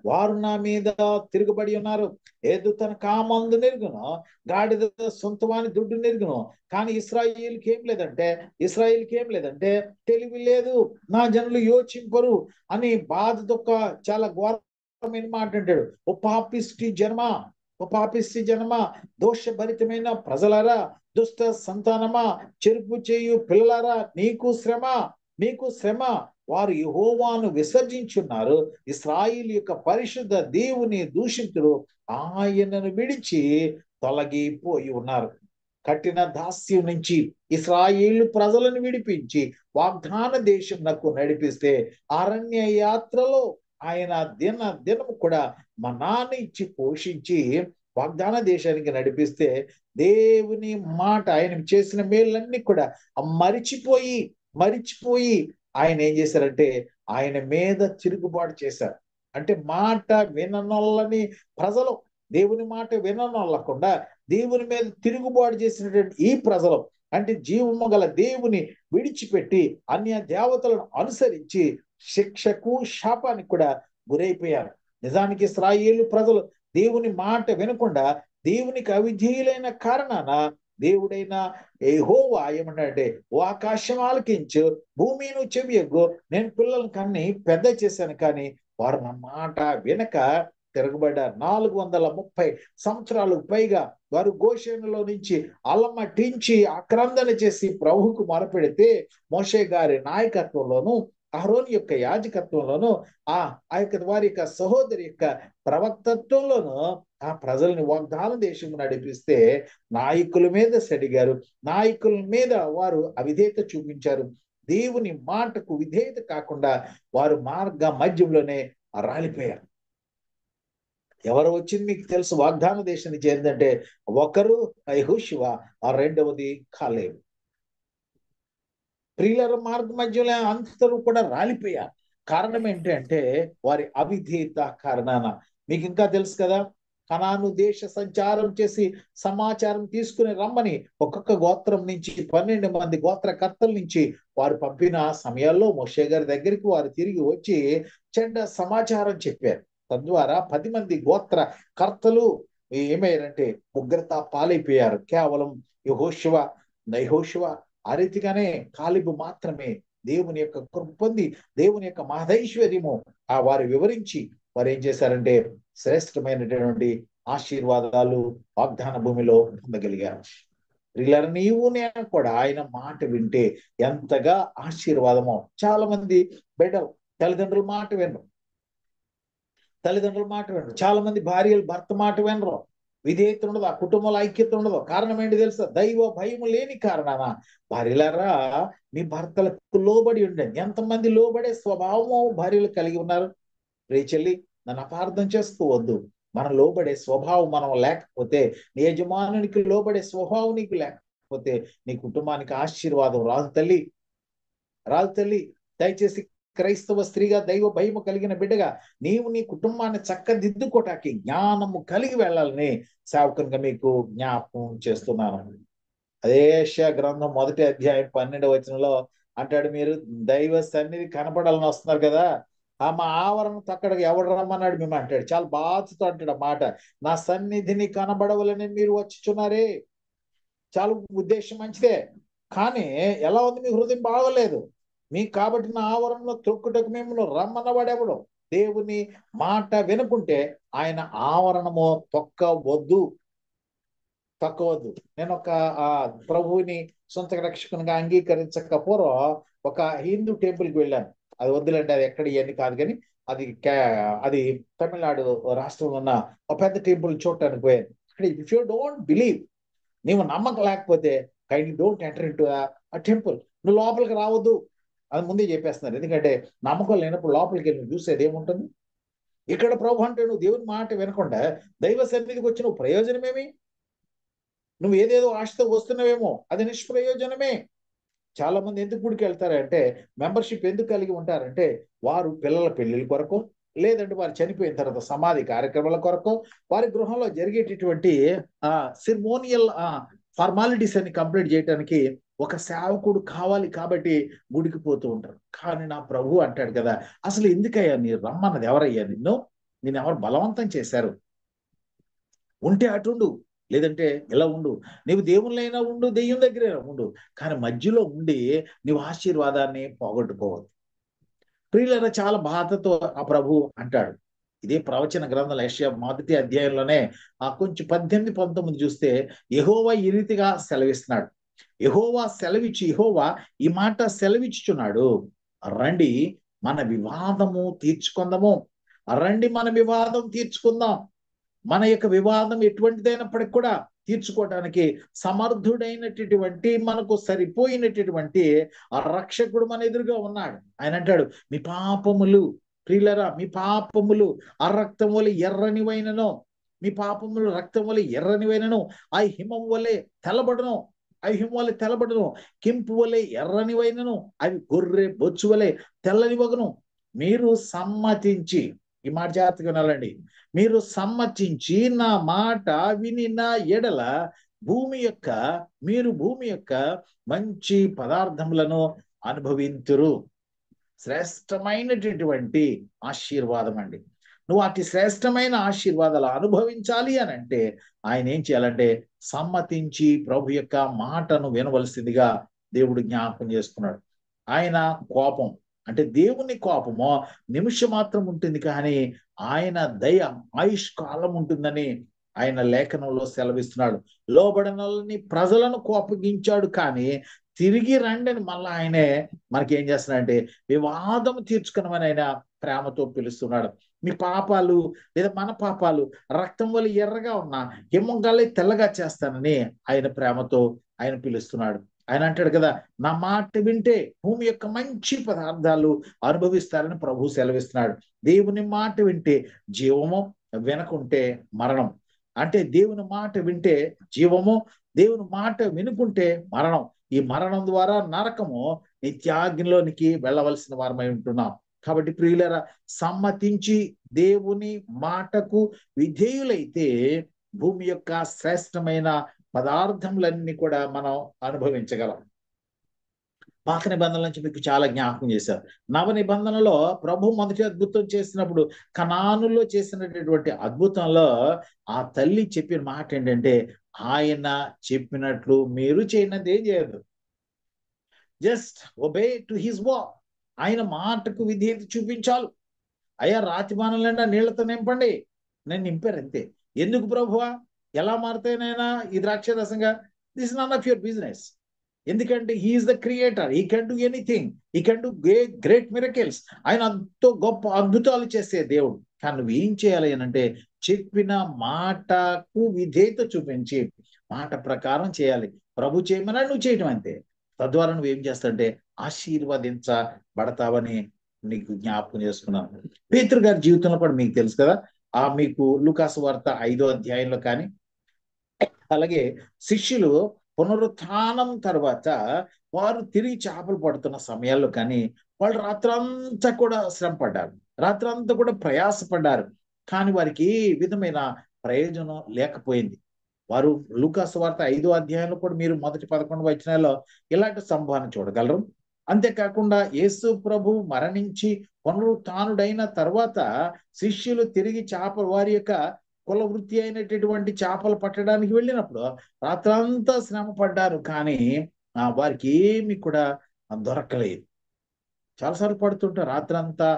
B: వారు నా మీద తిరుగుబడి ఉన్నారు. ఏదు తన కామందు నెరుగును, గాడిద సొంతవాని దుడ్డు నెరుగును, కానీ ఇశ్రాయేలుకి ఏం లేదంటే తెలివి లేదు, నా జనులు యోచింపరు అని బాధతో చాలా ఘోరమైన మాట అంటాడు. ఓ పాపిష్టి జన్మ, దోషభరితమైన ప్రజలారా, దుష్ట సంతానమా, చెరుపు చేయు పిల్లలారా, నీకు శ్రమ. వారు యెహోవాను విసర్జించున్నారు, ఇశ్రాయేలు యొక్క పరిశుద్ధ దేవుని దూషితులు ఆయనను విడిచి తొలగిపోయి ఉన్నారు. కఠిన దాస్యం నుంచి ఇశ్రాయేలు ప్రజలను విడిపించి వాగ్దాన దేశంనకు నడిపిస్తే, అరణ్య యాత్రలో ఆయన దినము కూడా మన్నాను ఇచ్చి పోషించి వాగ్దాన దేశానికి నడిపిస్తే, దేవుని మాట ఆయన చేసిన మేళ్ళన్నీ కూడా మరిచిపోయి ఆయన ఏం చేశారంటే ఆయన మీద తిరుగుబాటు చేశారు. అంటే మాట విననొల్లని ప్రజలు, దేవుని మాట విననొల్లకుండా దేవుని మీద తిరుగుబాటు చేసినటువంటి ఈ ప్రజలు, అంటే జీవము గల దేవుని విడిచిపెట్టి అన్య దేవతలను అనుసరించి శిక్షకు శాపానికి కూడా గురైపోయారు. నిజానికి ఇశ్రాయేలు ప్రజలు దేవుని మాట వినకుండా దేవునికి అవిధేయులైన కారణాన దేవుడైన యెహోవా ఏమన్నాడంటే, ఓ ఆకాశం ఆలకించు, భూమి నువ్వు చెవియొగ్గు, నేను పిల్లలను కన్ని పెద్ద చేశాను, కానీ వారు నా మాట వినక తిరగబడ్డారు. 430 సంవత్సరాలకు పైగా వారు గోషేనులో నుంచి అలమటించి ఆక్రందన చేసి ప్రభువుకు మొరపెడితే మోషే గారి నాయకత్వంలోను, అహరోను యొక్క యాజకత్వంలోను, ఆ యొక్క వారి యొక్క సహోదరి యొక్క ప్రవక్తత్వంలోను ఆ ప్రజల్ని వాగ్దాన దేశం నడిపిస్తే నాయకుల మీద సడిగారు, నాయకుల మీద వారు అవిధేయత చూపించారు. దేవుని మాటకు విధేయత కాకుండా వారు మార్గ మధ్యంలోనే రాలిపోయారు. ఎవరు వచ్చింది మీకు తెలుసు వాగ్దాన దేశాన్ని చేరిందంటే, ఒకరు యెహోషువ, ఆ రెండవది కాలేబు. ప్రియుల మార్గ మధ్యలో అందరూ కూడా రాలిపోయారు. కారణం ఏంటంటే వారి అవిధేయత కారణాన. మీకు ఇంకా తెలుసు కదా, కనాను దేశ సంచారం చేసి సమాచారం తీసుకుని రమ్మని ఒక్కొక్క గోత్రం నుంచి 12 మంది గోత్రకర్తల నుంచి వారు పంపిన సమయాల్లో మోషే గారి దగ్గరికి వారు తిరిగి వచ్చి చెడ్డ సమాచారం చెప్పారు. తద్వారా 10 మంది గోత్ర కర్తలు ఏమయ్యారంటే ఉగ్రత పాలైపోయారు. కేవలం యెహోషువ ఆ రీతిగానే కాలేబు మాత్రమే దేవుని యొక్క కృప పొంది దేవుని యొక్క మహదైశ్వర్యము వారు వివరించి వారు ఏం చేశారంటే శ్రేష్టమైనటువంటి ఆశీర్వాదాలు వాగ్దాన భూమిలో పొందగలిగారు. ప్రియులారా, నీవు నేను కూడా ఆయన మాట వింటే ఎంతగా ఆశీర్వాదమో. చాలా మంది బిడ్డలు తల్లిదండ్రుల మాట వినరు, చాలా మంది భార్యలు భర్త మాట వినరు, విధేయత ఉండదు, ఆ కుటుంబంలో ఐక్యత ఉండదు. కారణం ఏంటి తెలుసా? దైవ భయం లేని కారణాన. భార్యలారా, మీ భర్తలకు లోబడి ఉండండి. ఎంతమంది లోబడే స్వభావము భార్యలు కలిగి ఉన్నారు? రేచెల్లి, నన్ను అపార్థం చేసుకోవద్దు. మనం లోబడే స్వభావం మనం లేకపోతే, నీ యజమానునికి లోబడే స్వభావం నీకు లేకపోతే నీ కుటుంబానికి ఆశీర్వాదం రాదు తల్లి, రాదు తల్లి. దయచేసి క్రైస్తవ స్త్రీగా దైవ భయము కలిగిన బిడ్డగా నీవు నీ కుటుంబాన్ని చక్కదిద్దుకోటానికి జ్ఞానము కలిగి వెళ్ళాలని సేవకునిగా మీకు జ్ఞాపకం చేస్తున్నాను. అదే యెషయా గ్రంథం 1వ అధ్యాయం 12వ వచనంలో అంటాడు, మీరు దైవ సన్నిధి కనపడాలని వస్తున్నారు కదా, మా ఆవరణ అక్కడికి ఎవడు రమ్మన్నాడు మేము అంటాడు. చాలా బాధతో అంటాడు ఆ మాట. నా సన్నిధిని కనబడవలని మీరు వచ్చుచున్నారే. చాలా ఉద్దేశం మంచిదే, కానీ ఎలా ఉంది? మీ హృదయం బాగోలేదు. మీకు కాబట్టి నా ఆవరణలో త్రొక్కుటకు మిమ్మల్ని రమ్మన్నవాడెవడు? దేవుని మాట వినుకుంటే ఆయన ఆవరణము తొక్కవద్దు. నేను ఒక ప్రభువుని సొంత రక్షకునిగా అంగీకరించక పూర్వం ఒక హిందూ టెంపుల్కి వెళ్ళాను. అది వద్దులండి, అది ఎక్కడ ఇవన్నీ కాదు, కానీ అది తమిళనాడు రాష్ట్రంలో ఉన్న ఒక పెద్ద టెంపుల్ చూడటానికి పోయాను. అక్కడ ఇఫ్ యూ డోంట్ బిలీవ్, నీవు నమ్మకం లేకపోతే కైండ్లీ డోంట్ ఎంటర్ ఇంటూ ఆ టెంపుల్. నువ్వు లోపలికి రావద్దు అది ముందే చెప్పేస్తున్నారు. ఎందుకంటే నమ్మకం లేనప్పుడు లోపలికి వెళ్ళి చూసేది ఏముంటుంది? ఇక్కడ ప్రభు అంటే నువ్వు దేవుని మాట వినకుండా దైవ సన్నిధికి వచ్చి నువ్వు ప్రయోజనమేమి? నువ్వు ఏదేదో ఆశతో వస్తున్నావేమో, అది నిష్ప్రయోజనమే. చాలా మంది ఎందుకు గుడికి వెళ్తారంటే, మెంబర్షిప్ ఎందుకు కలిగి ఉంటారంటే, వారు పిల్లల పెళ్లిళ్ళ కొరకు, లేదంటే వారు చనిపోయిన తర్వాత సమాధి కార్యక్రమాల కొరకు, వారి గృహంలో జరిగేటటువంటి సిరిమోనియల్ ఫార్మాలిటీస్ అన్ని కంప్లీట్ చేయడానికి ఒక సేవకుడు కావాలి కాబట్టి గుడికి పోతూ ఉంటారు. కానీ నా ప్రభు అంటాడు కదా, అసలు ఎందుకయ్యా నీ రమ్మన్నది ఎవరయ్యా? నేను ఎవరు బలవంతం చేశారు? ఉంటే అటుండు, లేదంటే ఇలా ఉండు. నీవు దేవుళ్ళైనా ఉండు, దెయ్యం దగ్గరైనా ఉండు, కానీ మధ్యలో ఉండి నీవు ఆశీర్వాదాన్ని పోగొట్టుకోవద్దు. ప్రియులైన చాలా బాధతో ఆ ప్రభు అంటాడు. ఇదే ప్రవచన గ్రంథంలో యెషయా 1వ అధ్యాయంలోనే కొంచెం 18, 19 చూస్తే యెహోవా ఈ రీతిగా సెలవిస్తున్నాడు. యెహోవా ఈ మాట సెలవిచ్చుచున్నాడు, రండి మన వివాదము తీర్చుకుందాము, రండి మన వివాదం తీర్చుకుందాం. మన యొక్క వివాదం ఎటువంటిదైనప్పటికి కూడా తీర్చుకోవడానికి సమర్థుడైనటువంటి, మనకు సరిపోయినటువంటి ఆ రక్షకుడు మన ఎదురుగా ఉన్నాడు. ఆయన అంటాడు, మీ పాపములు, ప్రియులరా, మీ పాపములు ఆ రక్తం వలె ఎర్రనివైనను, మీ పాపములు రక్తం వలె ఎర్రనివైనను, ఆ హిమం వలె తెల్లబడును, కెంపు వలె ఎర్రనివైనను, అవి గొర్రె బొచ్చు వలె తెల్లనివగును. మీరు సమ్మతించి ఈ మాట జాగ్రత్తగా వినాలండి. మీరు సమ్మతించి నా మాట వినిన ఎడల భూమి యొక్క మంచి పదార్థములను అనుభవింతురు. శ్రేష్టమైనటువంటి ఆశీర్వాదం అండి. నువ్వు అతి శ్రేష్టమైన ఆశీర్వాదాలు అనుభవించాలి అని అంటే ఆయన ఏం చేయాలంటే సమ్మతించి ప్రభు యొక్క మాటను వినవలసిందిగా దేవుడు జ్ఞాపకం చేసుకున్నాడు. ఆయన కోపం అంటే దేవుని కోపము నిమిషం మాత్రం ఉంటుంది, కానీ ఆయన దయ ఆయుష్కాలం ఉంటుందని ఆయన లేఖనంలో సెలవిస్తున్నాడు. లోబడనల్ని ప్రజలను కోపగించాడు, కానీ తిరిగి రండని మళ్ళీ ఆయనే మనకేం చేస్తున్నాడంటే వివాదం తీర్చుకున్నామని ఆయన ప్రేమతో పిలుస్తున్నాడు. మీ పాపాలు లేదా మన పాపాలు రక్తం వల్ల ఎర్రగా ఉన్న హిమంగాలే తెల్లగా చేస్తానని ఆయన ప్రేమతో ఆయన పిలుస్తున్నాడు. ఆయన అంటాడు కదా, నా మాట వింటే భూమి యొక్క మంచి పదార్థాలు అనుభవిస్తారని ప్రభు సెలవిస్తున్నాడు. దేవుని మాట వింటే జీవము, వినకుంటే మరణం. అంటే దేవుని మాట వింటే జీవము, దేవుని మాట వినుకుంటే మరణం. ఈ మరణం ద్వారా నరకము, నిత్యాగ్నిలోనికి వెళ్ళవలసిన వారమై ఉంటున్నాం. కాబట్టి ప్రియులరా, సమ్మతించి దేవుని మాటకు విధేయులైతే భూమి యొక్క శ్రేష్టమైన పదార్థములన్నీ కూడా మనం అనుభవించగలం. పాత నిబంధనల నుంచి మీకు చాలా జ్ఞాపకం చేశారు. నవ నిబంధనలో ప్రభు మొదటి అద్భుతం చేసినప్పుడు కనానులో చేసినటువంటి అద్భుతంలో ఆ తల్లి చెప్పిన మాట ఏంటంటే, ఆయన చెప్పినట్లు మీరు చేయనది ఏం చేయదు, just obey to his walk. ఆయన మాటకు విధేయత చూపించాలి. అయ్యా రాతి బాణలైనా నీళ్లతో నింపండి, నేను నింపారు అంతే. ఎందుకు ప్రభువా, ఎలా మారుతాయినైనా ఈ ద్రాక్ష రసంగా? This none of your business. ఎందుకంటే he's the creator, he can do anything, he can do great miracles. ఆయన అంతో గొప్ప అద్భుతాలు చేసే దేవుడు. కానీ నువ్వు ఏం చేయాలి అని అంటే చెప్పిన మాటకు విధేయత చూపించి మాట ప్రకారం చేయాలి. ప్రభు చేయమన్నా నువ్వు చేయటం అంతే. తద్వారా నువ్వు ఏం చేస్తావంటే ఆశీర్వదించబడతావని నీకు జ్ఞాపకం చేసుకున్నాను. పేతురు గారి జీవితంలో కూడా మీకు తెలుసు కదా, మీకు లూకాసు వార్త 5వ అధ్యాయంలో కానీ, అలాగే శిష్యులు పునరుత్థానం తర్వాత వారు తిరిగి చేపలు పడుతున్న సమయాల్లో కానీ వాళ్ళు రాత్రంతా కూడా శ్రమ పడ్డారు, రాత్రంతా కూడా ప్రయాసపడ్డారు. కానీ వారికి ఏ విధమైన ప్రయోజనం లేకపోయింది. వారు లూకాసు వార్త 5వ అధ్యాయంలో కూడా మీరు మొదటి 11 వచనాల్లో ఇలాంటి సంభావన చూడగలరు. అంతేకాకుండా యేసు ప్రభు మరణించి పునరుత్థానుడైన తర్వాత శిష్యులు తిరిగి వారి యొక్క కుల వృత్తి అయినటువంటి చేపలు పట్టడానికి వెళ్ళినప్పుడు రాత్రంతా శ్రమ పడ్డారు, కానీ వారికి ఏమి కూడా దొరకలేదు. చాలాసార్లు పడుతుంటాం, రాత్రంతా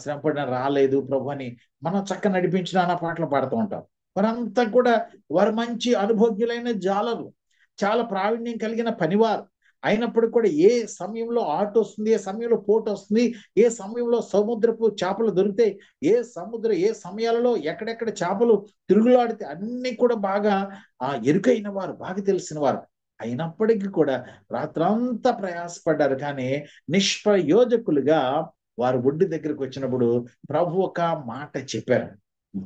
B: శ్రమ పడిన రాలేదు ప్రభు అని మనం చక్క నడిపించిన అన్న పాటలు పాడుతూ ఉంటాం. వారంతా కూడా వారు మంచి అనుభోగ్యులైన జాలరు, చాలా ప్రావీణ్యం కలిగిన పనివారు అయినప్పుడు కూడా ఏ సమయంలో ఆట వస్తుంది, ఏ సమయంలో పోటు వస్తుంది, ఏ సమయంలో సముద్రపు చేపలు దొరుకుతాయి, ఏ సమయాలలో ఎక్కడెక్కడ చేపలు తిరుగులాడితే అన్ని కూడా బాగా ఎరుకైన వారు, బాగా తెలిసిన వారు. అయినప్పటికీ కూడా రాత్రంతా ప్రయాసపడ్డారు, కానీ నిష్ప్రయోజకులుగా వారు ఒడ్డు దగ్గరికి వచ్చినప్పుడు ప్రభు ఒక మాట చెప్పారు.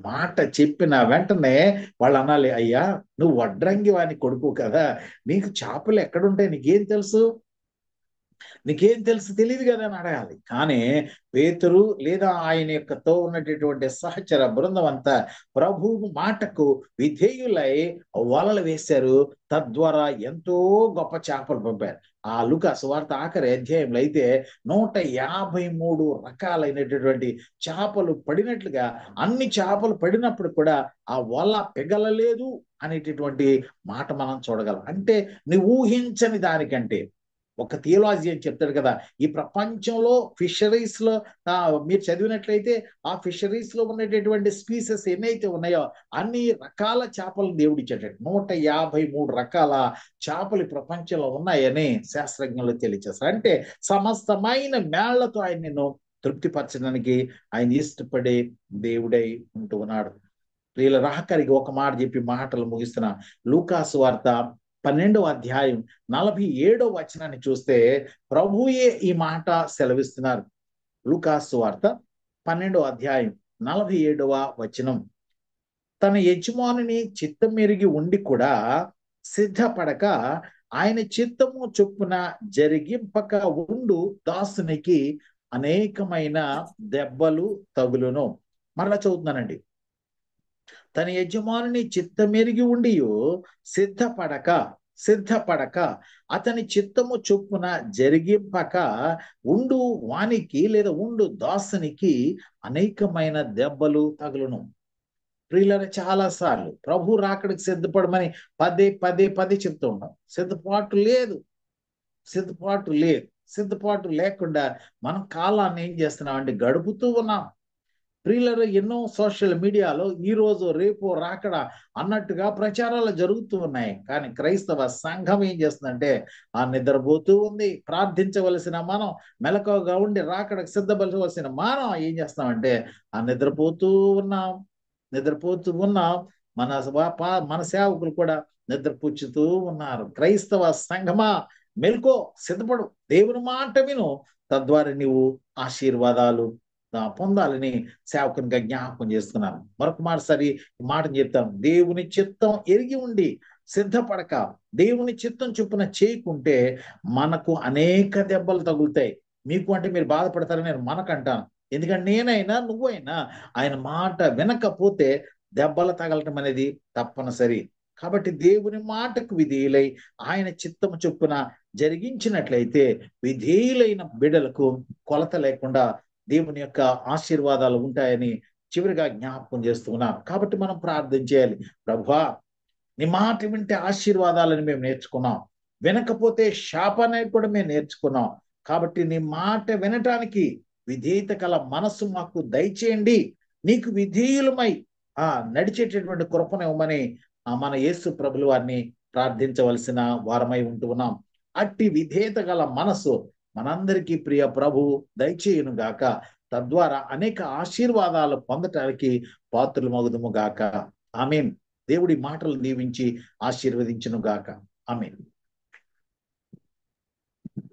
B: మాట చెప్పిన వెంటనే వాళ్ళు అనాలి, అయ్యా నువ్వు వడ్రంగి వాని కొడుకు కదా, నీకు చేపలు ఎక్కడుంటాయి నీకేం తెలుసు తెలియదు కదా అని అడగాలి. కానీ పేతురు లేదా ఆయన యొక్కతో ఉన్నటువంటి సహచర బృందం అంతా ప్రభు మాటకు విధేయులై వలలు వేశారు. తద్వారా ఎంతో గొప్ప చేపలు పంపారు. ఆ లూకాసు వార్త ఆఖరి అధ్యాయంలో అయితే 153 రకాలైనటువంటి చేపలు పడినట్లుగా, అన్ని చేపలు పడినప్పుడు కూడా ఆ వల పిగలలేదు అనేటటువంటి మాట మనం చూడగలం. అంటే నువ్వు ఊహించని దానికంటే, ఒక థియాలజీ అని చెప్తాడు కదా, ఈ ప్రపంచంలో ఫిషరీస్ లో మీరు చదివినట్లయితే ఆ ఫిషరీస్ లో ఉన్నటువంటి స్పీసెస్ ఎన్నైతే ఉన్నాయో అన్ని రకాల చేపలు దేవుడు ఇచ్చేటట్టు 153 రకాల చేపలు ఈ ప్రపంచంలో ఉన్నాయని శాస్త్రజ్ఞులు తెలియచేస్తారు. అంటే సమస్తమైన మేళ్లతో ఆయన నిన్ను తృప్తిపరచడానికి ఆయన ఇష్టపడే దేవుడై ఉంటూ ఉన్నాడు. వీళ్ళ రాకరికి ఒక మాట చెప్పి మాటలు ముగిస్తున్నా. లూకాసు వార్త 12వ అధ్యాయం 47వ వచనాన్ని చూస్తే ప్రభుయే ఈ మాట సెలవిస్తున్నారు. లూకాసు వార్త 12వ అధ్యాయం 47వ వచనం. తన యజమానుని చిత్తం మెరిగి ఉండి కూడా సిద్ధపడక ఆయన చిత్తము చొప్పున జరిగింపక ఉండు దాసునికి అనేకమైన దెబ్బలు తగులును. మరలా చదువుతున్నానండి. తన యజమానుని చిత్తమెరిగి ఉండి సిద్ధపడక సిద్ధపడక అతని చిత్తము చొప్పున జరిగింపక ఉండు వానికి లేదా ఉండు దాసునికి అనేకమైన దెబ్బలు తగులును. ప్రియులైన చాలా సార్లు ప్రభు రాకడికి సిద్ధపడమని పదే పదే పదే చెప్తూ ఉంటాం. సిద్ధపాటు లేదు. సిద్ధపాటు లేకుండా మనం కాలాన్ని ఏం చేస్తున్నాం అంటే గడుపుతూ ఉన్నాం. ప్రియులరు ఎన్నో సోషల్ మీడియాలో ఈ రోజు రేపు రాకడ అన్నట్టుగా ప్రచారాలు జరుగుతూ ఉన్నాయి. కానీ క్రైస్తవ సంఘం ఏం చేస్తుందంటే ఆ నిద్రపోతూ ఉంది. ప్రార్థించవలసిన మనం, మెలకువగా ఉండి రాకడకు సిద్ధపరచవలసిన మనం ఏం చేస్తామంటే ఆ నిద్రపోతూ ఉన్నాం. మన సేవకులు కూడా నిద్రపుచ్చుతూ ఉన్నారు. క్రైస్తవ సంఘమా, మెల్కో, సిద్ధపడు, దేవుని మాట విను, తద్వారా నీవు ఆశీర్వాదాలు పొందాలని సేవకునిగా జ్ఞాపకం చేస్తున్నాను. మరొక మాటసారి ఈ మాటను చెప్తాను. దేవుని చిత్తం ఎరిగి ఉండి సిద్ధపడక దేవుని చిత్తం చొప్పున చేయకుంటే మనకు అనేక దెబ్బలు తగులుతాయి. మీకు అంటే మీరు బాధపడతారని నేను మనకంటాను. ఎందుకంటే నేనైనా నువ్వైనా ఆయన మాట వినకపోతే దెబ్బలు తగలటం అనేది తప్పనిసరి. కాబట్టి దేవుని మాటకు విధేయులై ఆయన చిత్తము చొప్పున జరిగించినట్లయితే విధేయులైన బిడ్డలకు కొలత లేకుండా దేవుని యొక్క ఆశీర్వాదాలు ఉంటాయని చివరిగా జ్ఞాపకం చేస్తున్నాను. కాబట్టి మనం ప్రార్థన చేయాలి. ప్రభువా, నీ మాట వింటే ఆశీర్వాదాలని మేము నేర్చుకున్నాం, వినకపోతే శాపాన్ని కూడా మేము నేర్చుకున్నాం. కాబట్టి నీ మాట వినటానికి విధేయత కల మనస్సు మాకు దయచేయండి. నీకు విధేయులమై నడిచేటటువంటి కృపను ఇవ్వమని మన యేసు ప్రభుల వారిని ప్రార్థించవలసిన వారమై ఉంటున్నాం. అట్టి విధేయత గల మనస్సు మనందరికీ ప్రియ ప్రభు దయచేయును గాక. తద్వారా అనేక ఆశీర్వాదాలు పొందటానికి పాత్రలు మగుదుము గాక. ఆమేన్. దేవుడి మాటలు దీవించి ఆశీర్వదించును గాక. ఆమేన్.